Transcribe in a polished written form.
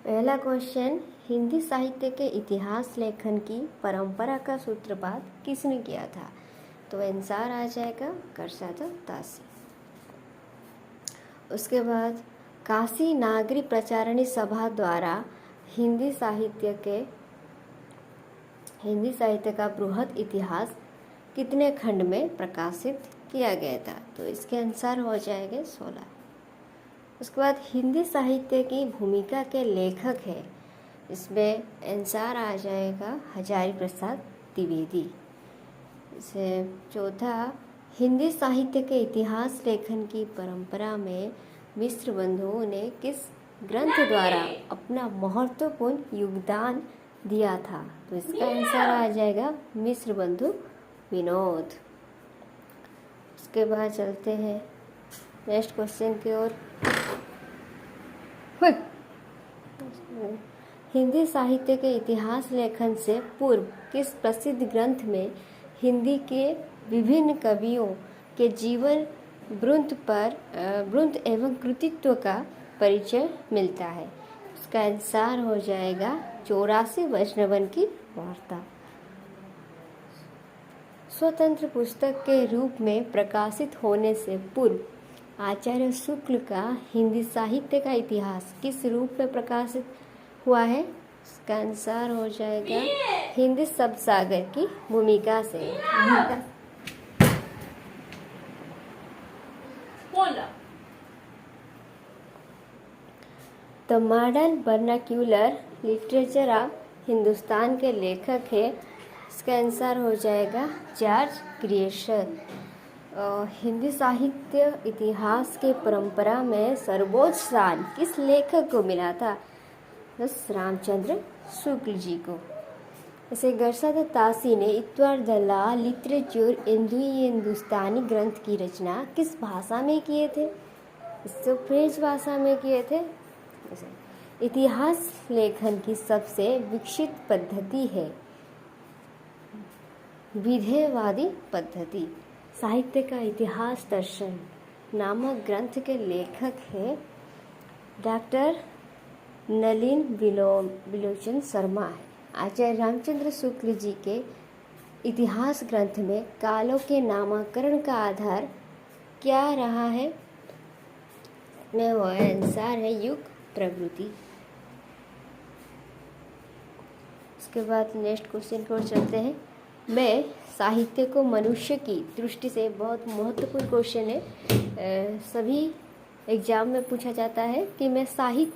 पहला क्वेश्चन, हिंदी साहित्य के इतिहास लेखन की परंपरा का सूत्रपात किसने किया था? तो आंसर आ जाएगा गरसादा तासी। उसके बाद काशी नागरी प्रचारणी सभा द्वारा हिंदी साहित्य का बृहद इतिहास कितने खंड में प्रकाशित किया गया था? तो इसके अनुसार हो जाएंगे 16। उसके बाद हिंदी साहित्य की भूमिका के लेखक है, इसमें आंसर आ जाएगा हजारी प्रसाद द्विवेदी। इसे चौथा, हिंदी साहित्य के इतिहास लेखन की परंपरा में मिश्र बंधुओं ने किस ग्रंथ द्वारा अपना महत्वपूर्ण योगदान दिया था? तो इसका आंसर आ जाएगा मिश्र बंधु विनोद। उसके बाद चलते हैं नेक्स्ट क्वेश्चन की ओर। हिंदी साहित्य के इतिहास लेखन से पूर्व किस प्रसिद्ध ग्रंथ में हिंदी के विभिन्न कवियों के जीवन वृत्त एवं कृतित्व का परिचय मिलता है? उसका आंसर हो जाएगा 84 वैष्णवन की वार्ता। स्वतंत्र पुस्तक के रूप में प्रकाशित होने से पूर्व आचार्य शुक्ल का हिंदी साहित्य का इतिहास किस रूप में प्रकाशित हुआ है? इसका आंसर हो जाएगा हिंदी शब्द सागर की भूमिका से। The modern vernacular literature of Hindustan के लेखक है, इसका आंसर हो जाएगा जॉर्ज ग्रियर्सन। हिंदी साहित्य इतिहास के परंपरा में सर्वोच्च स्थान किस लेखक को मिला था? बस रामचंद्र शुक्ल जी को। इसे गरसादा तासी ने इतवार दलाल लिटरेचर हिंदुस्तानी ग्रंथ की रचना किस भाषा में किए थे? इससे फ्रेंच भाषा में किए थे। इतिहास लेखन की सबसे विकसित पद्धति है विधेयवादी पद्धति। साहित्य का इतिहास दर्शन नामक ग्रंथ के लेखक है डॉक्टर नलिन विलोचन शर्मा है। आचार्य रामचंद्र शुक्ल जी के इतिहास ग्रंथ में कालों के नामकरण का आधार क्या रहा है? में वो आंसर है युग प्रवृत्ति। उसके बाद नेक्स्ट क्वेश्चन को चलते हैं। मैं साहित्य को मनुष्य की दृष्टि से बहुत महत्वपूर्ण क्वेश्चन है, सभी एग्जाम में पूछा जाता है कि मैं साहित्य